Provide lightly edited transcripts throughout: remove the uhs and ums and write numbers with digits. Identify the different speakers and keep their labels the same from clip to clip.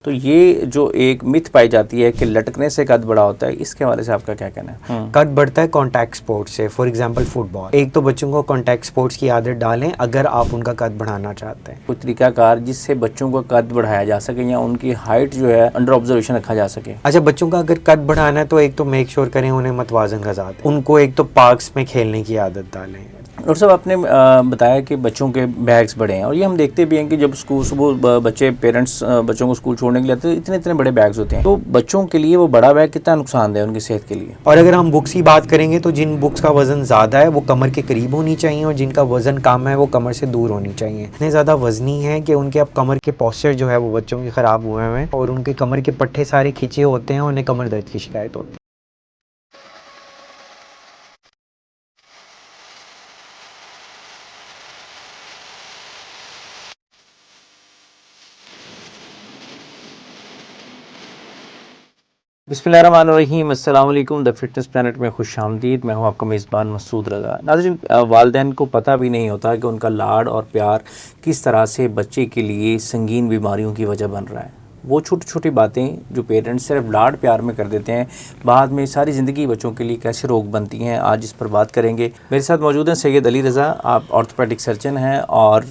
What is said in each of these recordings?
Speaker 1: तो ये जो एक मिथ पाई जाती है कि लटकने से कद बड़ा होता है, इसके हवाले से आपका क्या कहना है?
Speaker 2: कद बढ़ता है कॉन्टैक्ट स्पोर्ट्स से। For example football. एक तो बच्चों को कॉन्टैक्ट स्पोर्ट्स की आदत डालें अगर आप उनका कद बढ़ाना चाहते हैं।
Speaker 1: कोई तरीकाकार जिससे बच्चों का कद बढ़ाया जा सके या उनकी हाइट जो है अंडर ऑब्जर्वेशन रखा जा सके?
Speaker 2: अच्छा, बच्चों का अगर कद बढ़ाना है तो एक तो मेक श्योर करें उन्हें मतवाजन ग़िज़ा दें। उनको एक तो पार्क्स में खेलने की आदत डालें।
Speaker 1: डॉक्टर साहब, आपने बताया कि बच्चों के बैग्स बड़े हैं और ये हम देखते भी हैं कि जब स्कूल सुबह बच्चे पेरेंट्स बच्चों को स्कूल छोड़ने के लिए आते हैं, इतने इतने बड़े बैग्स होते हैं। तो बच्चों के लिए वो बड़ा बैग कितना नुकसानदेह है उनकी सेहत के लिए?
Speaker 2: और अगर हम बुक्स की बात करेंगे तो जिन बुक्स का वज़न ज़्यादा है वो कमर के करीब होनी चाहिए और जिनका वज़न कम है वो कमर से दूर होनी चाहिए। इतने ज़्यादा वज़नी है कि उनके अब कमर के पोस्चर जो है वो बच्चों के ख़राब हुए हैं और उनके कमर के पट्टे सारे खींचे होते हैं और उन्हें कमर दर्द की शिकायत होती है।
Speaker 1: बिस्मिल्लाहिर्रहमानिर्रहीम, अस्सलाम वालेकुम। द फिटनेस प्लैनेट में खुशामदीद। मैं हूं आपका मेज़बान मसूद रज़ा। नाज़रीन, वालिदैन को पता भी नहीं होता कि उनका लाड और प्यार किस तरह से बच्चे के लिए संगीन बीमारियों की वजह बन रहा है। वो छोटी छोटी बातें जो पेरेंट्स सिर्फ लाड प्यार में कर देते हैं, बाद में सारी ज़िंदगी बच्चों के लिए कैसे रोग बनती हैं, आज इस पर बात करेंगे। मेरे साथ मौजूद हैं सैयद अली रज़ा। आप ऑर्थोपेडिक सर्जन हैं और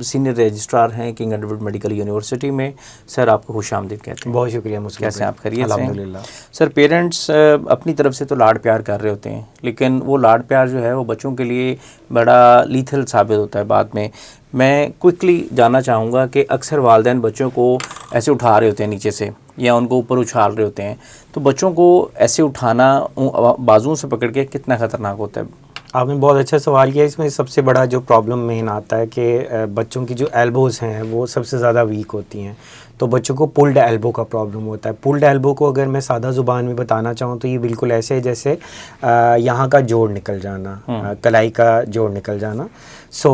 Speaker 1: सीनियर रजिस्ट्रार हैं किंग एडवर्ड मेडिकल यूनिवर्सिटी में। सर, आपको खुशामदीद कहते हैं।
Speaker 2: बहुत शुक्रिया मुझे।
Speaker 1: कैसे आप? खैरियत से?
Speaker 2: अल्हम्दुलिल्लाह।
Speaker 1: सर, पेरेंट्स अपनी तरफ से तो लाड प्यार कर रहे होते हैं, लेकिन वो लाड प्यार जो है वो बच्चों के लिए बड़ा लीथल साबित होता है बाद में। मैं क्विकली जानना चाहूँगा कि अक्सर वालिदैन बच्चों को ऐसे उठा रहे होते हैं नीचे से या उनको ऊपर उछाल रहे होते हैं, तो बच्चों को ऐसे उठाना बाजुओं से पकड़ के कितना ख़तरनाक होता है?
Speaker 2: आपने बहुत अच्छा सवाल किया। इसमें सबसे बड़ा जो प्रॉब्लम मेन आता है कि बच्चों की जो एल्बोज़ हैं वो सबसे ज़्यादा वीक होती हैं, तो बच्चों को पुल्ड एल्बो का प्रॉब्लम होता है। पुल्ड एल्बो को अगर मैं सादा ज़ुबान में बताना चाहूँ तो ये बिल्कुल ऐसे है जैसे यहाँ का जोड़ निकल जाना, कलाई का जोड़ निकल जाना। सो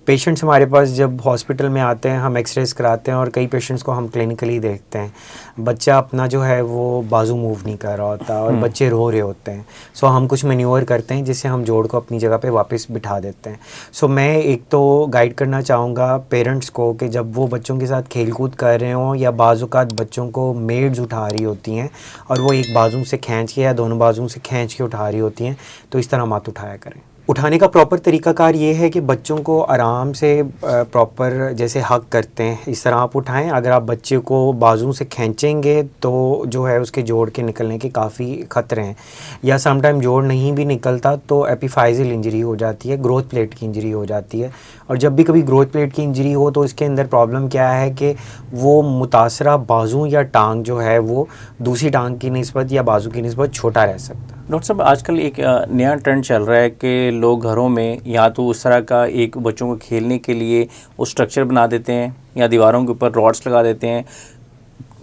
Speaker 2: पेशेंट्स हमारे पास जब हॉस्पिटल में आते हैं, हम एक्सरेज कराते हैं और कई पेशेंट्स को हम क्लिनिकली देखते हैं, बच्चा अपना जो है वो बाजू मूव नहीं कर रहा होता और बच्चे रो रहे होते हैं। सो हम कुछ मैन्यूवर करते हैं जिससे हम जोड़ को अपनी जगह पे वापस बिठा देते हैं। सो मैं एक तो गाइड करना चाहूँगा पेरेंट्स को कि जब वो बच्चों के साथ खेलकूद कर रहे हों या बाज़-औक़ात बच्चों को मेड्स उठा रही होती हैं और वो एक बाजू से खींच के या दोनों बाजुओं से खींच के उठा रही होती हैं, तो इस तरह मत उठाया करें। उठाने का प्रॉपर तरीक़ाकार ये है कि बच्चों को आराम से प्रॉपर जैसे हग करते हैं इस तरह आप उठाएं। अगर आप बच्चे को बाजुओं से खींचेंगे तो जो है उसके जोड़ के निकलने के काफ़ी ख़तरे हैं, या समटाइम जोड़ नहीं भी निकलता तो एपिफाइजियल इंजरी हो जाती है, ग्रोथ प्लेट की इंजरी हो जाती है। और जब भी कभी ग्रोथ प्लेट की इंजरी हो तो इसके अंदर प्रॉब्लम क्या है कि वो मुतासरा बाजू या टांग जो है वो दूसरी टांग की निस्बत या बाजू की निस्बत छोटा रह सकता है।
Speaker 1: डॉक्टर साहब, आजकल एक नया ट्रेंड चल रहा है कि लोग घरों में या तो उस तरह का एक बच्चों को खेलने के लिए वो स्ट्रक्चर बना देते हैं या दीवारों के ऊपर रॉड्स लगा देते हैं।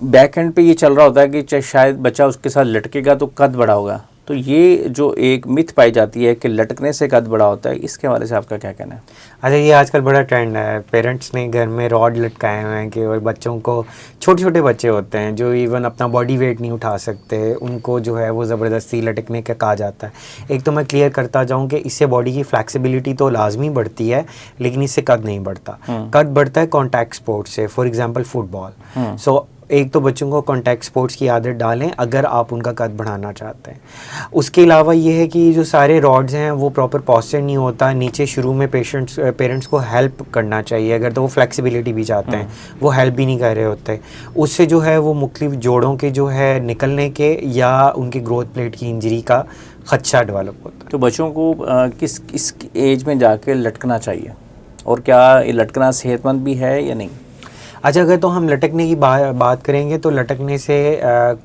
Speaker 1: बैक एंड पे ये चल रहा होता है कि शायद बच्चा उसके साथ लटकेगा तो कद बड़ा होगा। तो ये जो एक मिथ पाई जाती है कि लटकने से कद बड़ा होता है, इसके हवाले से आपका क्या कहना है?
Speaker 2: अच्छा, ये आजकल बड़ा ट्रेंड है। पेरेंट्स ने घर में रॉड लटकाए हुए हैं कि और बच्चों को, छोटे छोटे बच्चे होते हैं जो इवन अपना बॉडी वेट नहीं उठा सकते, उनको जो है वो ज़बरदस्ती लटकने का कहा जाता है। एक तो मैं क्लियर करता जाऊँ कि इससे बॉडी की फ्लैक्सिबिलिटी तो लाजमी बढ़ती है, लेकिन इससे कद नहीं बढ़ता। कद बढ़ता है कॉन्टैक्ट स्पोर्ट्स से। For example football. सो एक तो बच्चों को कॉन्टैक्ट स्पोर्ट्स की आदत डालें अगर आप उनका कद बढ़ाना चाहते हैं। उसके अलावा ये है कि जो सारे रॉड्स हैं वो प्रॉपर पॉस्चर नहीं होता नीचे। शुरू में पेरेंट्स को हेल्प करना चाहिए, अगर तो वो फ्लेक्सिबिलिटी भी चाहते हैं, वो हेल्प भी नहीं कर रहे होते। उससे जो है वो मुख्तलिफ जोड़ों के जो है निकलने के या उनकी ग्रोथ प्लेट की इंजरी का खदशा डेवलप होता है।
Speaker 1: तो बच्चों को किस एज में जाके लटकना चाहिए और क्या ये लटकना सेहतमंद भी है या नहीं?
Speaker 2: अच्छा, अगर तो हम लटकने की बात करेंगे तो लटकने से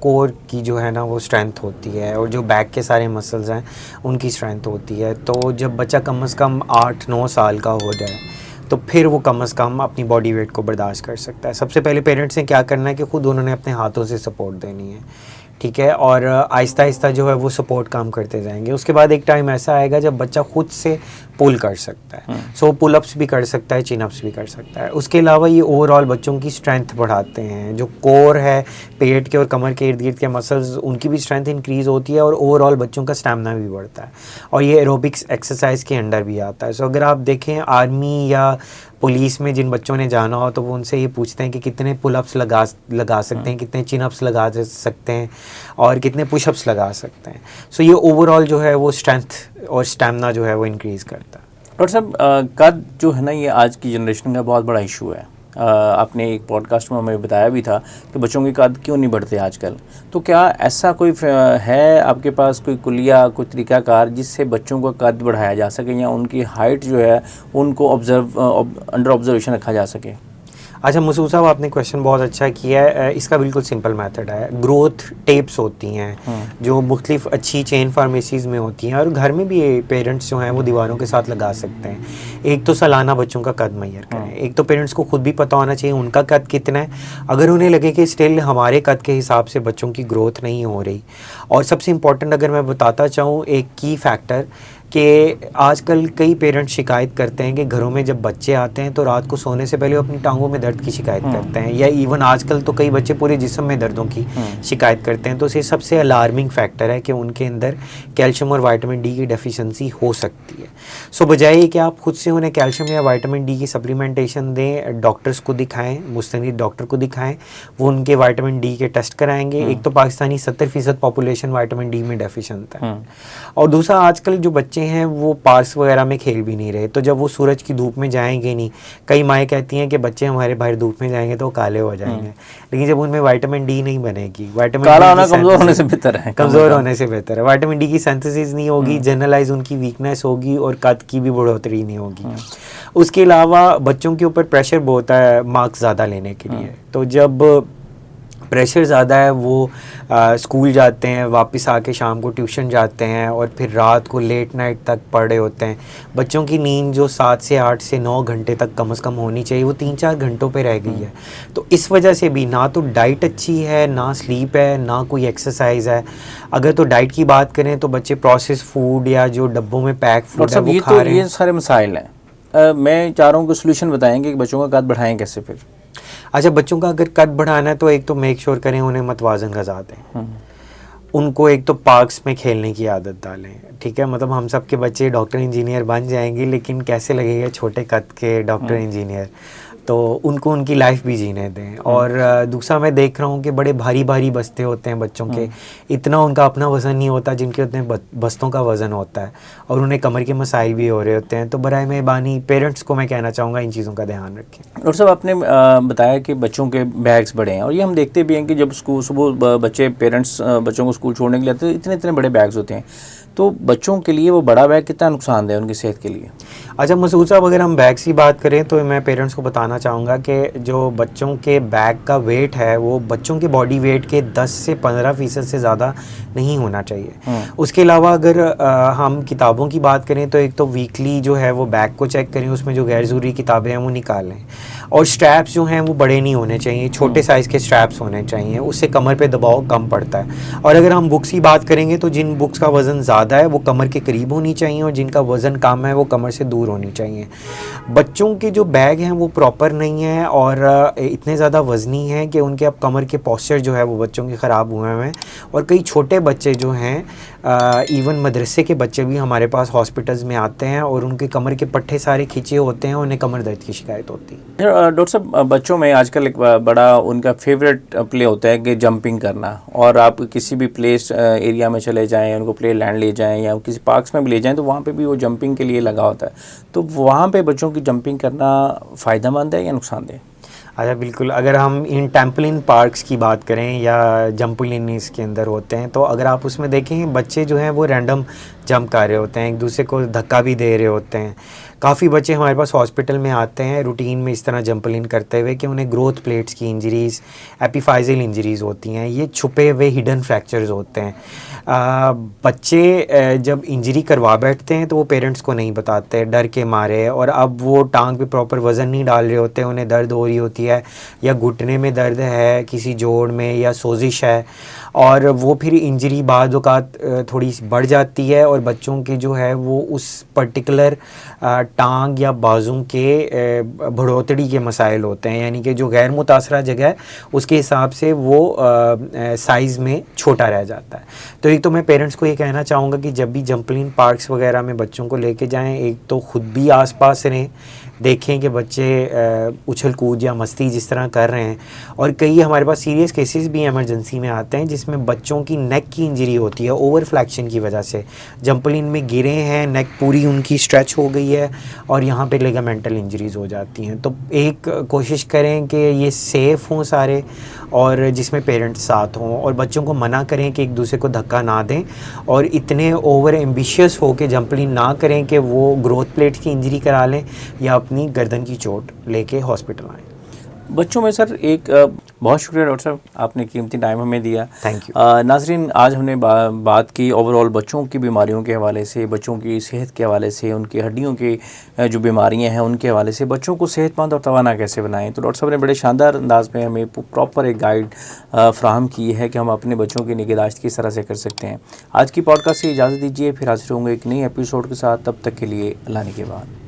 Speaker 2: कोर की जो है ना वो स्ट्रेंथ होती है और जो बैक के सारे मसल्स हैं उनकी स्ट्रेंथ होती है। तो जब बच्चा कम से कम 8-9 साल का हो जाए तो फिर वो कम से कम अपनी बॉडी वेट को बर्दाश्त कर सकता है। सबसे पहले पेरेंट्स ने क्या करना है कि ख़ुद उन्होंने अपने हाथों से सपोर्ट देनी है, ठीक है, और आहिस्ता आहिस्ता जो है वो सपोर्ट काम करते जाएंगे। उसके बाद एक टाइम ऐसा आएगा जब बच्चा खुद से पुल कर सकता है। सो पुल अप्स भी कर सकता है, चिन अप्स भी कर सकता है। उसके अलावा ये ओवरऑल बच्चों की स्ट्रेंथ बढ़ाते हैं। जो कोर है पेट के और कमर के इर्द गिर्द के मसल्स, उनकी भी स्ट्रेंथ इंक्रीज़ होती है और ओवरऑल बच्चों का स्टैमिना भी बढ़ता है। और ये एरोबिक्स एक्सरसाइज के अंडर भी आता है। सो अगर आप देखें आर्मी या पुलिस में जिन बच्चों ने जाना हो तो वो उनसे ये पूछते हैं कि कितने पुलअप्स लगा सकते हैं, कितने चिन अप्स लगा सकते हैं और कितने पुशअप्स लगा सकते हैं। सो ये ओवरऑल जो है वो स्ट्रेंथ और स्टैमिना जो है वो इंक्रीज़ करता है।
Speaker 1: डॉक्टर साहब, कद जो है ना ये आज की जनरेशन का बहुत बड़ा इशू है। आपने एक पॉडकास्ट में हमें बताया भी था कि बच्चों के कद क्यों नहीं बढ़ते आजकल। तो क्या ऐसा कोई है आपके पास कोई कुलिया, कोई तरीकाकार जिससे बच्चों का कद बढ़ाया जा सके या उनकी हाइट जो है उनको अंडर ऑब्जर्वेशन रखा जा सके?
Speaker 2: अच्छा मसूद साहब, आपने क्वेश्चन बहुत अच्छा किया है। इसका बिल्कुल सिंपल मेथड है। ग्रोथ टेप्स होती हैं जो मुख्तलिफ अच्छी चेन फार्मेसीज़ में होती हैं और घर में भी पेरेंट्स जो हैं वो दीवारों के साथ लगा सकते हैं। एक तो सालाना बच्चों का कद मैयर करें, एक तो पेरेंट्स को खुद भी पता होना चाहिए उनका कद कितना है। अगर उन्हें लगे कि स्टिल हमारे कद के हिसाब से बच्चों की ग्रोथ नहीं हो रही, और सबसे इम्पॉर्टेंट अगर मैं बताता चाहूँ एक की फैक्टर कि आजकल कई पेरेंट्स शिकायत करते हैं कि घरों में जब बच्चे आते हैं तो रात को सोने से पहले वो अपनी टांगों में दर्द की शिकायत करते हैं, या इवन आजकल तो कई बच्चे पूरे जिस्म में दर्दों की शिकायत करते हैं। तो ये सबसे अलार्मिंग फैक्टर है कि उनके अंदर कैल्शियम और विटामिन डी की डेफिशिएंसी हो सकती है। सो बजाय कि आप खुद से उन्हें कैल्शियम या विटामिन डी की सप्लीमेंटेशन दें, डॉक्टर्स को दिखाएं, मुस्तनिद डॉक्टर को दिखाएं, वो उनके विटामिन डी के टेस्ट कराएंगे। एक तो पाकिस्तानी 70% पॉपुलेशन विटामिन डी में डेफिशिएंट है, और दूसरा आजकल जो बच्चे हैं वो पार्क्स वगैरह में खेल भी नहीं रहे। तो जब वो सूरज की धूप में जाएंगे नहीं, कई माएँ कहती हैं कि बच्चे हमारे बाहर धूप में जाएंगे तो वो काले हो जाएंगे, लेकिन जब उनमें विटामिन डी नहीं बनेगी, विटामिन
Speaker 1: काला होना कमज़ोर होने से बेहतर है,
Speaker 2: कमज़ोर होने से बेहतर है। विटामिन डी की सिंथेसिस नहीं होगी, जनरलाइज उनकी वीकनेस होगी और कद की भी बढ़ोतरी नहीं होगी। उसके अलावा बच्चों के ऊपर प्रेशर बहुत है मार्क्स ज़्यादा लेने के लिए। तो जब प्रेशर ज़्यादा है वो स्कूल जाते हैं, वापस आके शाम को ट्यूशन जाते हैं और फिर रात को लेट नाइट तक पढ़ रहे होते हैं। बच्चों की नींद जो 7 से 8 से 9 घंटे तक कम से कम होनी चाहिए, वो 3-4 घंटों पे रह गई है। तो इस वजह से भी ना तो डाइट अच्छी है, ना स्लीप है, ना कोई एक्सरसाइज है। अगर तो डाइट की बात करें तो बच्चे प्रोसेस फूड या जो डब्बों में पैक फूड है वो खा रहे हैं।
Speaker 1: ये सारे मसाइल हैं। मैं चाह रहा हूँ कि सोल्यूशन बताएंगे कि बच्चों का कद बढ़ाएं कैसे फिर।
Speaker 2: अच्छा, बच्चों का अगर कद बढ़ाना है तो एक तो मेक श्योर करें उन्हें मतवाज़न ग़िज़ा दें। उनको एक तो पार्क्स में खेलने की आदत डालें, ठीक है। मतलब हम सब के बच्चे डॉक्टर इंजीनियर बन जाएंगे, लेकिन कैसे लगेगा छोटे कद के डॉक्टर इंजीनियर, तो उनको उनकी लाइफ भी जीने दें। और दूसरा मैं देख रहा हूँ कि बड़े भारी भारी बस्ते होते हैं बच्चों के, इतना उनका अपना वज़न नहीं होता जिनके उतने बस्तों का वज़न होता है, और उन्हें कमर के मसाइल भी हो रहे होते हैं। तो बराए मेहरबानी पेरेंट्स को मैं कहना चाहूँगा इन चीज़ों का ध्यान रखें।
Speaker 1: डॉक्टर साहब, आपने बताया कि बच्चों के बैग्स बड़े हैं, और ये हम देखते भी हैं कि जब स्कूल सुबह बच्चे पेरेंट्स बच्चों को स्कूल छोड़ने के लिए आते हैं, इतने इतने बड़े बैग्स होते हैं। तो बच्चों के लिए वो बड़ा बैग कितना नुकसानदेह है उनकी सेहत के लिए?
Speaker 2: अच्छा मसूद साहब, अगर हम बैग्स की बात करें तो मैं पेरेंट्स को बताना चाहूँगा कि जो बच्चों के बैग का वेट है वो बच्चों के बॉडी वेट के 10 से 15% से ज़्यादा नहीं होना चाहिए। उसके अलावा अगर हम किताबों की बात करें तो एक तो वीकली जो है वो बैग को चेक करें, उसमें जो गैर ज़रूरी किताबें हैं वो निकालें, और स्ट्रैप्स जो हैं वो बड़े नहीं होने चाहिए, छोटे साइज़ के स्ट्रैप्स होने चाहिए, उससे कमर पे दबाव कम पड़ता है। और अगर हम बुक्स की बात करेंगे तो जिन बुक्स का वज़न ज़्यादा है वो कमर के करीब होनी चाहिए, और जिनका वज़न कम है वो कमर से दूर होनी चाहिए। बच्चों के जो बैग हैं वो प्रॉपर नहीं है और इतने ज़्यादा वज़नी हैं कि उनके अब कमर के पोस्चर जो है वो बच्चों के ख़राब हुए हैं। और कई छोटे बच्चे जो हैं, इवन मदरसे के बच्चे भी हमारे पास हॉस्पिटल्स में आते हैं और उनके कमर के पट्टे सारे खींचे होते हैं, उन्हें कमर दर्द की शिकायत होती है।
Speaker 1: डॉक्टर साहब, बच्चों में आजकल एक बड़ा उनका फेवरेट प्ले होता है कि जंपिंग करना, और आप किसी भी प्लेस एरिया में चले जाएं, उनको प्ले लैंड ले जाएं या किसी पार्क्स में भी ले जाएं, तो वहाँ पे भी वो जंपिंग के लिए लगा होता है। तो वहाँ पे बच्चों की जंपिंग करना फ़ायदेमंद है या नुकसानदेह?
Speaker 2: अच्छा बिल्कुल, अगर हम इन टेम्पलिन पार्क्स की बात करें या जंपलिन इसके अंदर होते हैं, तो अगर आप उसमें देखें बच्चे जो हैं वो रैंडम जंप कर रहे होते हैं, एक दूसरे को धक्का भी दे रहे होते हैं, काफ़ी बच्चे हमारे पास हॉस्पिटल में आते हैं रूटीन में इस तरह जंपलिन करते हुए कि उन्हें ग्रोथ प्लेट्स की इंजरीज़, एपिफाइजल इंजरीज़ होती हैं। ये छुपे हुए हिडन फ्रैक्चर्स होते हैं। बच्चे जब इंजरी करवा बैठते हैं तो वो पेरेंट्स को नहीं बताते डर के मारे, और अब वो टांग पे प्रॉपर वज़न नहीं डाल रहे होते, उन्हें दर्द हो रही होती है या घुटने में दर्द है, किसी जोड़ में या सोजिश है, और वो फिर इंजरी बाद औक़ात थोड़ी बढ़ जाती है और बच्चों की जो है वो उस पर्टिकुलर टांग या बाजू के बढ़ोतरी के मसाइल होते हैं, यानी कि जो गैर मुतासरा जगह है उसके हिसाब से वो साइज़ में छोटा रह जाता है। तो एक तो मैं पेरेंट्स को ये कहना चाहूँगा कि जब भी जंपलिन पार्क्स वगैरह में बच्चों को लेके जाएं, एक तो ख़ुद भी आसपास रहें, देखें कि बच्चे उछल कूद या मस्ती जिस तरह कर रहे हैं। और कई हमारे पास सीरियस केसेस भी इमरजेंसी में आते हैं जिसमें बच्चों की नेक की इंजरी होती है ओवर फ्लैक्शन की वजह से, जंपलिन में गिरे हैं, नेक पूरी उनकी स्ट्रेच हो गई है और यहाँ पे लिगामेंटल इंजरीज़ हो जाती हैं। तो एक कोशिश करें कि ये सेफ़ हों सारे, और जिसमें पेरेंट्स साथ हों, और बच्चों को मना करें कि एक दूसरे को धक्का ना दें, और इतने ओवर एम्बिशियस हो के जंपलिन ना करें कि वो ग्रोथ प्लेट की इंजरी करा लें या अपनी गर्दन की चोट लेके हॉस्पिटल आएँ।
Speaker 1: बच्चों में सर एक बहुत शुक्रिया डॉक्टर साहब, आपने कीमती टाइम हमें दिया।
Speaker 2: Thank you.
Speaker 1: नाज़रीन, आज हमने बात की ओवरऑल बच्चों की बीमारियों के हवाले से, बच्चों की सेहत के हवाले से, उनकी हड्डियों की जो बीमारियां हैं उनके हवाले से, बच्चों को सेहतमंद और तवाना कैसे बनाएं। तो डॉक्टर साहब ने बड़े शानदार अंदाज में हमें प्रॉपर एक गाइड फ्राहम की है कि हम अपने बच्चों की निगहदाश्त किस तरह से कर सकते हैं। आज की पॉडकास्ट से इजाज़त दीजिए, फिर हाजिर होंगे एक नई एपिसोड के साथ। तब तक के लिए अल्लाह के बाद।